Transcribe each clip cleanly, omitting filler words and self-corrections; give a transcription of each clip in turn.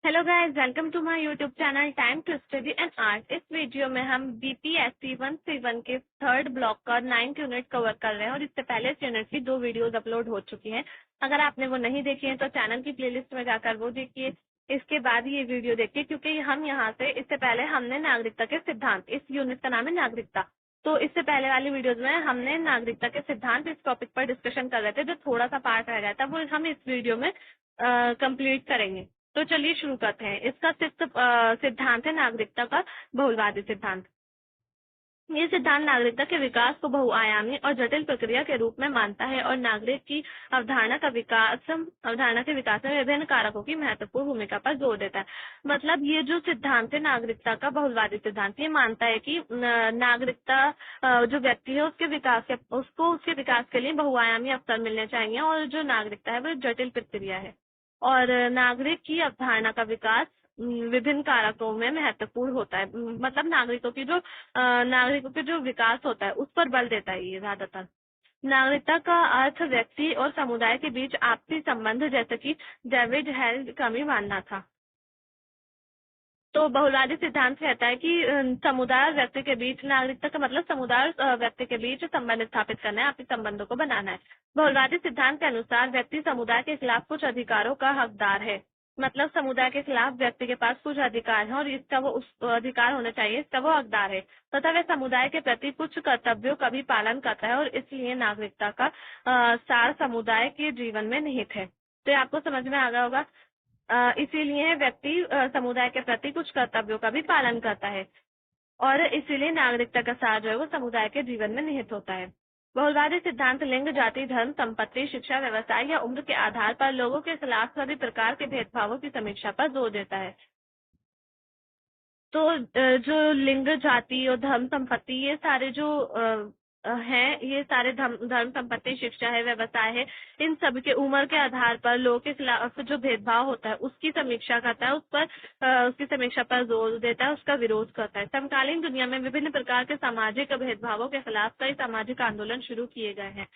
Hello guys, welcome to my YouTube channel time to study and art. इस video में हम BPSC 131 के third block का 9th unit cover कर रहे हैं और इससे पहले इस यूनिट की 2 वीडियोस अपलोड हो चुकी हैं। अगर आपने वो नहीं देखी है तो चैनल की प्लेलिस्ट में जाकर वो देखिए, इसके बाद ये वीडियो देखिए, क्योंकि हम यहाँ से इससे पहले हमने नागरिकता के सिद्धांत, इस यूनिट का नाम है नागरिकता, तो इससे पहले वाली वीडियोज में हमने नागरिकता के सिद्धांत इस टॉपिक पर डिस्कशन कर रहे थे। जो थोड़ा सा पार्ट रह गया था वो हम इस वीडियो में कंप्लीट करेंगे। तो चलिए शुरू करते हैं। इसका सिद्धांत है नागरिकता का बहुलवादी सिद्धांत। ये सिद्धांत नागरिकता के विकास को बहुआयामी और जटिल प्रक्रिया के रूप में मानता है और नागरिक की अवधारणा के विकास में विभिन्न कारकों की महत्वपूर्ण भूमिका पर जोर देता है। मतलब ये जो सिद्धांत है नागरिकता का बहुलवादी सिद्धांत, ये मानता है कि नागरिकता जो व्यक्ति है उसके विकास के लिए बहुआयामी अवसर मिलने चाहिए और जो नागरिकता है वो जटिल प्रक्रिया है और नागरिक की अवधारणा का विकास विभिन्न कारकों में महत्वपूर्ण होता है। मतलब नागरिकों के जो विकास होता है उस पर बल देता है ये ज्यादातर। नागरिकता का अर्थ व्यक्ति और समुदाय के बीच आपसी संबंध, जैसे कि डेविड हेल कमी मानना था। तो बहुलवादी सिद्धांत कहता है कि समुदाय और व्यक्ति के बीच, नागरिकता का मतलब समुदाय और व्यक्ति के बीच संबंध स्थापित करना है, आपसी संबंधों को बनाना है। बहुलवादी सिद्धांत के अनुसार व्यक्ति समुदाय के खिलाफ कुछ अधिकारों का हकदार है। मतलब समुदाय के खिलाफ व्यक्ति के पास कुछ अधिकार है और इसका वो उस अधिकार होना चाहिए, इसका वो हकदार है तथा वह समुदाय के प्रति कुछ कर्तव्यों का भी पालन करता है और इसलिए नागरिकता का सार समुदाय के जीवन में निहित है। तो ये आपको समझ में आ गया होगा। इसीलिए व्यक्ति समुदाय के प्रति कुछ कर्तव्यों का भी पालन करता है और इसीलिए नागरिकता का सार जो है वो समुदाय के जीवन में निहित होता है। बहुलवादी सिद्धांत लिंग, जाति, धर्म, संपत्ति, शिक्षा, व्यवसाय या उम्र के आधार पर लोगों के खिलाफ सभी प्रकार के भेदभावों की समीक्षा पर जोर देता है। तो जो लिंग, जाति और धर्म, संपत्ति, ये सारे जो हैं, ये सारे धर्म, संपत्ति, शिक्षा है, व्यवसाय है, इन सब के उम्र के आधार पर लोगों के खिलाफ जो भेदभाव होता है उसकी समीक्षा करता है, उसकी समीक्षा पर जोर देता है, उसका विरोध करता है। समकालीन दुनिया में विभिन्न प्रकार के सामाजिक भेदभावों के खिलाफ कई सामाजिक आंदोलन शुरू किए गए हैं।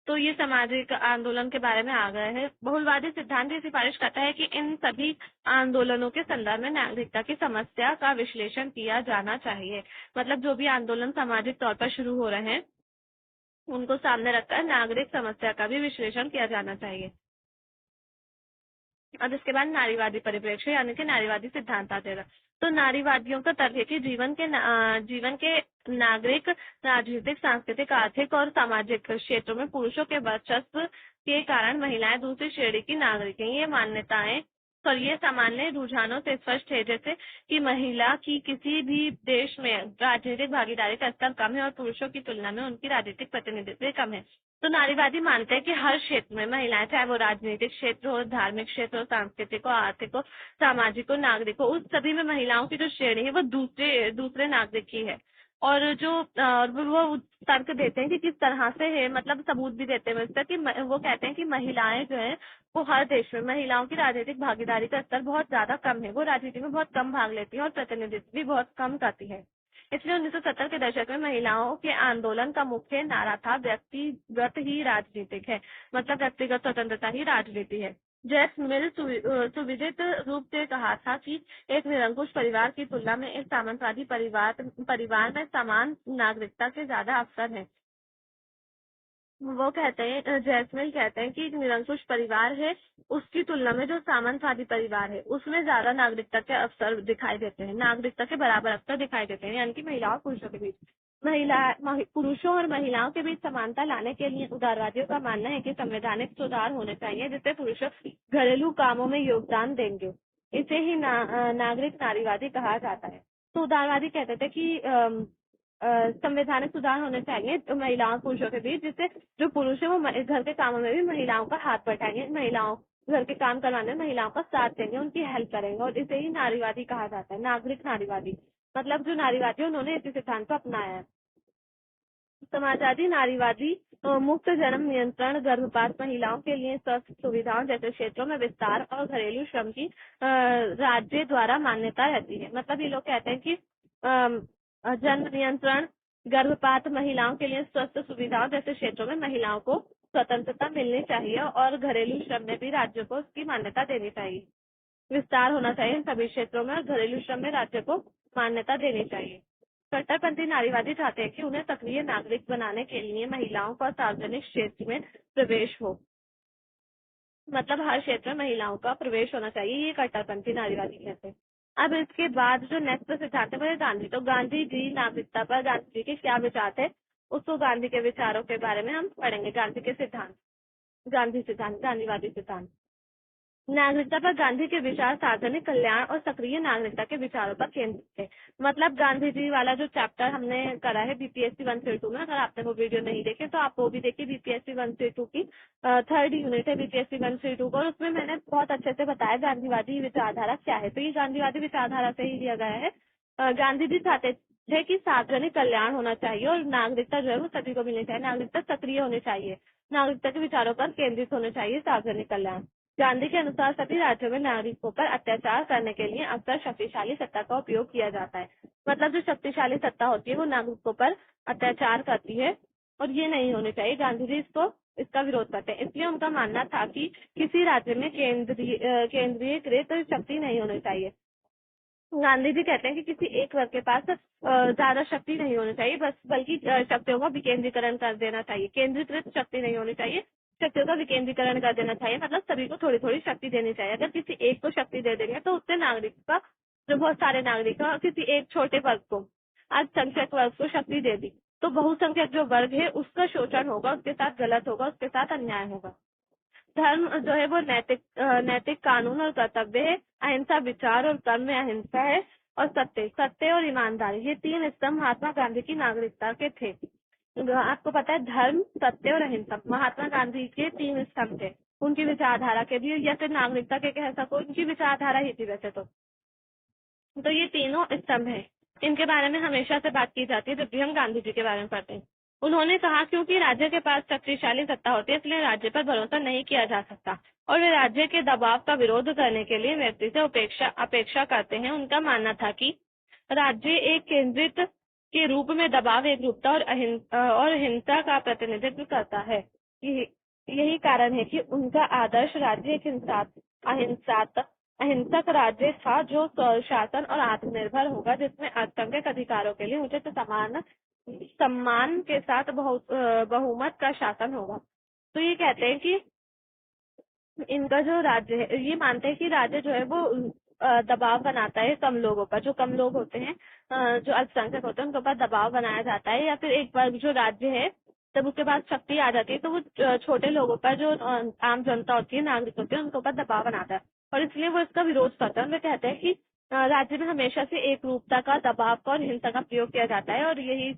तो ये सामाजिक आंदोलन के बारे में आ गए हैं। बहुलवादी सिद्धांत ये सिफारिश करता है कि इन सभी आंदोलनों के संदर्भ में नागरिकता की समस्या का विश्लेषण किया जाना चाहिए। मतलब जो भी आंदोलन सामाजिक तौर पर शुरू हो रहे हैं उनको सामने रखकर नागरिक समस्या का भी विश्लेषण किया जाना चाहिए। और इसके बाद नारीवादी परिप्रेक्ष्य यानी कि नारीवादी सिद्धांत आ जाएगा। तो नारीवादियों का तर्क है कि जीवन के नागरिक, राजनीतिक, सांस्कृतिक, आर्थिक और सामाजिक क्षेत्रों में पुरुषों के वर्चस्व के कारण महिलाएं दूसरी श्रेणी की नागरिक हैं। ये मान्यताएं और ये सामान्य रुझानों से स्पष्ट है, जैसे कि महिला की किसी भी देश में राजनीतिक भागीदारी का स्तर कम है और पुरुषों की तुलना में उनकी राजनीतिक प्रतिनिधित्व कम है। तो नारीवादी मानते हैं कि हर क्षेत्र में महिलाएं, चाहे वो राजनीतिक क्षेत्र हो, धार्मिक क्षेत्र हो, सांस्कृतिक हो, आर्थिक हो, सामाजिक हो, नागरिक हो, उस सभी में महिलाओं की जो श्रेणी है वो दूसरे नागरिक की है। और वो तर्क देते हैं कि किस तरह से है, मतलब सबूत भी देते हैं इसका कि वो कहते हैं कि महिलाएं जो है वो हर देश में, महिलाओं की राजनीतिक भागीदारी का स्तर बहुत ज्यादा कम है, वो राजनीति में बहुत कम भाग लेती है और प्रतिनिधित्व भी बहुत कम करती है। इसलिए 1970 के दशक में महिलाओं के आंदोलन का मुख्य नारा था व्यक्तिगत ही राजनीतिक है, मतलब व्यक्तिगत स्वतंत्रता ही राजनीति है। जैस मिल सुविदित रूप से कहा था कि एक निरंकुश परिवार की तुलना में एक सामंतवादी परिवार में समान नागरिकता के ज्यादा अवसर हैं। वो कहते हैं, जैस्मिल कहते हैं कि एक निरंकुश परिवार है उसकी तुलना में जो सामंतवादी परिवार है उसमें ज्यादा नागरिकता के अवसर दिखाई देते हैं, नागरिकता के बराबर अवसर दिखाई देते हैं, यानी कि महिलाओं और पुरुषों के बीच। पुरुषों और महिलाओं के बीच समानता लाने के लिए उदारवादियों का मानना है कि संवैधानिक सुधार होने चाहिए जिससे पुरुष घरेलू कामों में योगदान देंगे। इसे ही नागरिक नारीवादी कहा जाता है। तो उदारवादी कहते थे कि संवैधानिक सुधार होने चाहिए तो महिलाओं पुरुषों के बीच, जिससे जो पुरुष है वो घर के कामों में भी महिलाओं का हाथ बटाएंगे, महिलाओं घर के काम करवाने में महिलाओं का साथ देंगे, उनकी हेल्प करेंगे, और इसे ही नारीवादी कहा जाता है, नागरिक नारीवादी। मतलब जो नारीवादी है उन्होंने इसी सिद्धांत को अपनाया है। समाजवादी नारीवादी मुक्त जन्म नियंत्रण, गर्भपात, महिलाओं के लिए स्वास्थ्य सुविधाओं जैसे क्षेत्रों में विस्तार और घरेलू श्रम की राज्य द्वारा मान्यता रहती है। मतलब ये लोग कहते हैं कि जन्म नियंत्रण, गर्भपात, महिलाओं के लिए स्वास्थ्य सुविधाओं जैसे क्षेत्रों में महिलाओं को स्वतंत्रता मिलनी चाहिए और घरेलू श्रम में भी राज्यों को उसकी मान्यता देनी चाहिए। विस्तार होना चाहिए इन सभी क्षेत्रों में, और घरेलू श्रम में राज्य को मान्यता देनी चाहिए। कट्टरपंथी नारीवादी चाहते हैं कि उन्हें सक्रिय नागरिक बनाने के लिए महिलाओं का सार्वजनिक क्षेत्र में प्रवेश हो, मतलब हर क्षेत्र में महिलाओं का प्रवेश होना चाहिए, ये कट्टरपंथी नारीवादी कहते हैं। अब इसके बाद जो नेक्स्ट सिद्धांत है वो है गांधी। तो गांधी जी नागरिकता पर गांधी जी के क्या विचार थे, उसको गांधी के विचारों के बारे में हम पढ़ेंगे। गांधी के सिद्धांत, गांधी सिद्धांत, गांधीवादी सिद्धांत। नागरिकता पर गांधी के विचार सार्वजनिक कल्याण और सक्रिय नागरिकता के विचारों पर केंद्रित थे। मतलब गांधी जी वाला जो चैप्टर हमने करा है बीपीएससी 132 में, अगर आपने वो वीडियो नहीं देखे तो आप वो भी देखिए। बीपीएससी 132 की 3rd यूनिट है बीपीएससी 132 को, और उसमें मैंने बहुत अच्छे से बताया गांधीवादी विचारधारा क्या है। तो ये गांधीवादी विचारधारा से ही लिया गया है। गांधी जी चाहते थे कि सार्वजनिक कल्याण होना चाहिए और नागरिकता जो है वो सभी को मिलनी चाहिए, नागरिकता सक्रिय होनी चाहिए, नागरिकता के विचारों पर केंद्रित होने चाहिए, सार्वजनिक कल्याण। गांधी के अनुसार सभी राज्यों में नागरिकों पर अत्याचार करने के लिए अक्सर शक्तिशाली सत्ता का उपयोग किया जाता है। मतलब जो शक्तिशाली सत्ता होती है वो नागरिकों पर अत्याचार करती है, और ये नहीं होनी चाहिए। गांधी जी इसका विरोध करते हैं। इसलिए उनका मानना था कि किसी राज्य में केंद्रीयकृत शक्ति नहीं होनी चाहिए। गांधी जी कहते हैं कि किसी एक वर्ग के पास ज्यादा शक्ति नहीं होनी चाहिए, बल्कि शक्तियों का विकेंद्रीकरण कर देना चाहिए। केंद्रीकृत शक्ति नहीं होनी चाहिए, शक्तियों का विकेंद्रीकरण कर देना चाहिए। मतलब सभी को थोड़ी थोड़ी शक्ति देनी चाहिए। अगर किसी एक को शक्ति दे देंगे तो उससे नागरिक का, जो बहुत सारे नागरिक और किसी एक छोटे वर्ग को, अल्पसंख्यक वर्ग को शक्ति दे दी तो बहुसंख्यक जो वर्ग है उसका शोषण होगा, उसके साथ गलत होगा, उसके साथ अन्याय होगा। धर्म जो है वो नैतिक कानून और कर्तव्य है। अहिंसा विचार और कर्म में अहिंसा है, और सत्य और ईमानदारी, ये 3 स्तंभ महात्मा गांधी की नागरिकता के थे। आपको पता है धर्म, सत्य और अहिंसा महात्मा गांधी के 3 स्तंभ थे। उनकी विचारधारा के भी, या फिर नागरिकता के कह सको, उनकी विचारधारा ही थी वैसे तो ये तीनों स्तंभ है। इनके बारे में हमेशा से बात की जाती है जब भी हम गांधी जी के बारे में पढ़ते हैं। उन्होंने कहा क्योंकि राज्य के पास शक्तिशाली सत्ता होती है इसलिए राज्य पर भरोसा नहीं किया जा सकता, और वे राज्य के दबाव का विरोध करने के लिए व्यक्ति से अपेक्षा करते हैं। उनका मानना था कि राज्य एक केंद्रित के रूप में दबाव, एकरूपता और हिंसा का प्रतिनिधित्व करता है। यही कारण है कि उनका आदर्श राज्य एक अहिंसक राज्य था जो शासन और आत्मनिर्भर होगा, जिसमें अल्पसंख्यक अधिकारों के लिए उचित सम्मान के साथ बहुमत का शासन होगा। तो ये कहते हैं कि इनका जो राज्य है, ये मानते हैं कि राज्य जो है वो दबाव बनाता है कम लोगों पर, जो कम लोग होते हैं, जो अल्पसंख्यक होते हैं उनके ऊपर दबाव बनाया जाता है, या फिर एक बार जो राज्य है जब उसके पास शक्ति आ जाती है तो वो छोटे लोगों पर, जो आम जनता होती है, नागरिक होते हैं, उनके ऊपर दबाव बनाता है, और इसलिए वो इसका विरोध करते हैं। वे कहते हैं कि राज्य में हमेशा से एक रूपता का, दबाव का और हिंसा का प्रयोग किया जाता है, और यही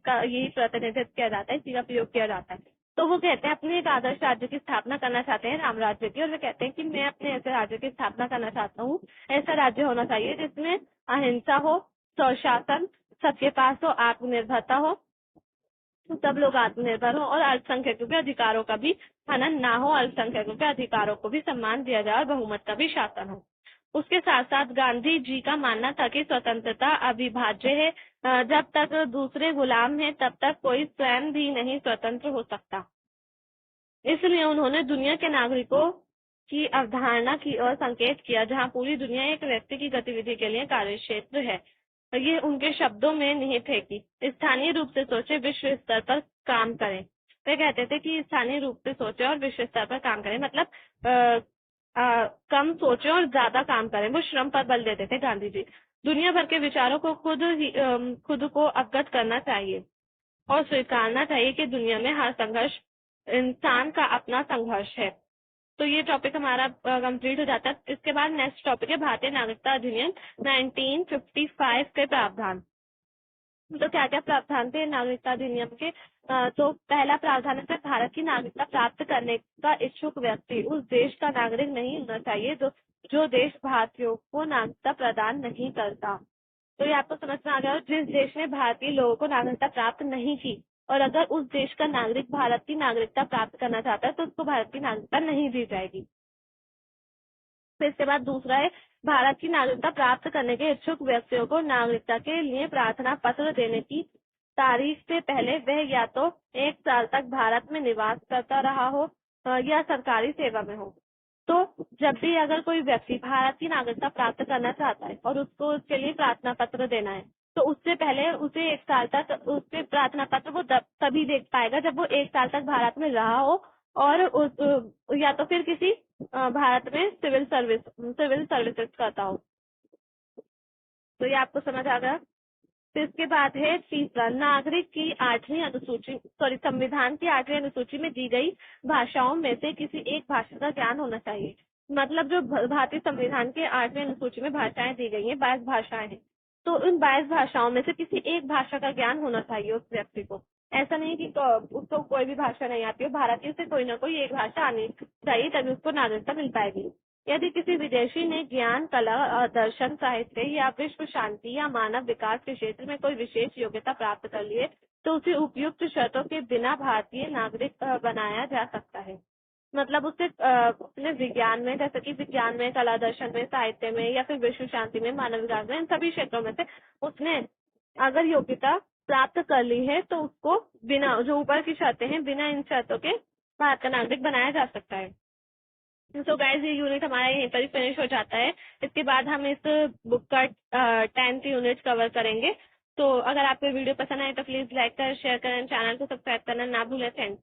प्रतिनिधित्व किया जाता है, इसी का प्रयोग किया जाता है। तो वो कहते हैं अपने एक आदर्श राज्य की स्थापना करना चाहते हैं, राम राज्य की, और वे कहते हैं कि मैं अपने ऐसे राज्य की स्थापना करना चाहता हूँ। ऐसा राज्य होना चाहिए जिसमें अहिंसा हो, स्वशासन, सबके पास हो, आत्मनिर्भरता हो, सब लोग आत्मनिर्भर हो, और अल्पसंख्यकों के अधिकारों का भी हनन ना हो, अल्पसंख्यकों के अधिकारों को भी सम्मान दिया जाए और बहुमत का भी शासन हो। उसके साथ साथ गांधी जी का मानना था कि स्वतंत्रता अविभाज्य है। जब तक दूसरे गुलाम हैं तब तक कोई स्वयं भी नहीं स्वतंत्र हो सकता। इसलिए उन्होंने दुनिया के नागरिकों की अवधारणा की और संकेत किया जहां पूरी दुनिया एक व्यक्ति की गतिविधि के लिए कार्यक्षेत्र है। ये उनके शब्दों में निहित है कि स्थानीय रूप से सोचे, विश्व स्तर पर काम करें। वे कहते थे कि स्थानीय रूप से सोचे और विश्व स्तर पर काम करें, मतलब कम सोचे और ज्यादा काम करें। वो श्रम पर बल देते थे गांधी जी। दुनिया भर के विचारों को खुद को अवगत करना चाहिए और स्वीकारना चाहिए कि दुनिया में हर संघर्ष इंसान का अपना संघर्ष है। तो ये टॉपिक हमारा कंप्लीट हो जाता है। इसके बाद नेक्स्ट टॉपिक है भारतीय नागरिकता अधिनियम 1955 के प्रावधान। तो क्या क्या प्रावधान थे नागरिकता अधिनियम के? तो पहला प्रावधान है भारत की नागरिकता प्राप्त करने का इच्छुक व्यक्ति उस देश का नागरिक नहीं होना चाहिए जो देश भारतीयों को नागरिकता प्रदान नहीं करता। तो ये आपको समझ में आ गया। जिस देश ने भारतीय लोगों को नागरिकता प्राप्त नहीं की, और अगर उस देश का नागरिक भारत की नागरिकता प्राप्त करना चाहता है तो उसको भारत की नागरिकता नहीं दी जाएगी। फिर इसके बाद दूसरा है भारत की नागरिकता प्राप्त करने के इच्छुक व्यक्तियों को नागरिकता के लिए प्रार्थना पत्र देने की तारीख से पहले वह या तो 1 साल तक भारत में निवास करता रहा हो या सरकारी सेवा में हो। तो जब भी अगर कोई व्यक्ति भारत की नागरिकता प्राप्त करना चाहता है और उसको उसके लिए प्रार्थना पत्र देना है, तो उससे पहले उसे 1 साल तक उसके प्रार्थना पत्र वो तभी देख पाएगा जब वो 1 साल तक भारत में रहा हो और या तो फिर किसी भारत में सिविल सर्विसेज करता हो। तो ये आपको समझ आ गया। फिर इसके बाद है तीसरा, नागरिक की 8वीं अनुसूची संविधान की 8वीं अनुसूची में दी गई भाषाओं में से किसी एक भाषा का ज्ञान होना चाहिए। मतलब जो भारतीय संविधान के 8वीं अनुसूची में भाषाएं दी गई हैं, 22 भाषाएं हैं, तो उन 22 भाषाओं में से किसी एक भाषा का ज्ञान होना चाहिए उस व्यक्ति को। ऐसा नहीं कि उसको कोई भी भाषा नहीं आती हो, भारतीय से कोई ना कोई एक भाषा आनी चाहिए, तभी उसको नागरिकता मिल पाएगी। यदि किसी विदेशी ने ज्ञान, कला, दर्शन, साहित्य या विश्व शांति या मानव विकास के क्षेत्र में कोई विशेष योग्यता प्राप्त कर ली है, तो उसे उपयुक्त शर्तों के बिना भारतीय नागरिक बनाया जा सकता है। मतलब उसने विज्ञान में, जैसे कि विज्ञान में, कला, दर्शन में, साहित्य में या फिर विश्व शांति में, मानव विकास में, इन सभी क्षेत्रों में से उसने अगर योग्यता प्राप्त कर ली है, तो उसको बिना, जो ऊपर की शर्तें हैं, बिना इन शर्तों के भारत का नागरिक बनाया जा सकता है। सो गाइज, ये यूनिट हमारा यहीं पर ही फिनिश हो जाता है। इसके बाद हम इस बुक का 10th यूनिट कवर करेंगे। तो अगर आपको वीडियो पसंद आए तो प्लीज लाइक कर, शेयर करें, चैनल को सब्सक्राइब करना ना भूलें फ्रेंड्स।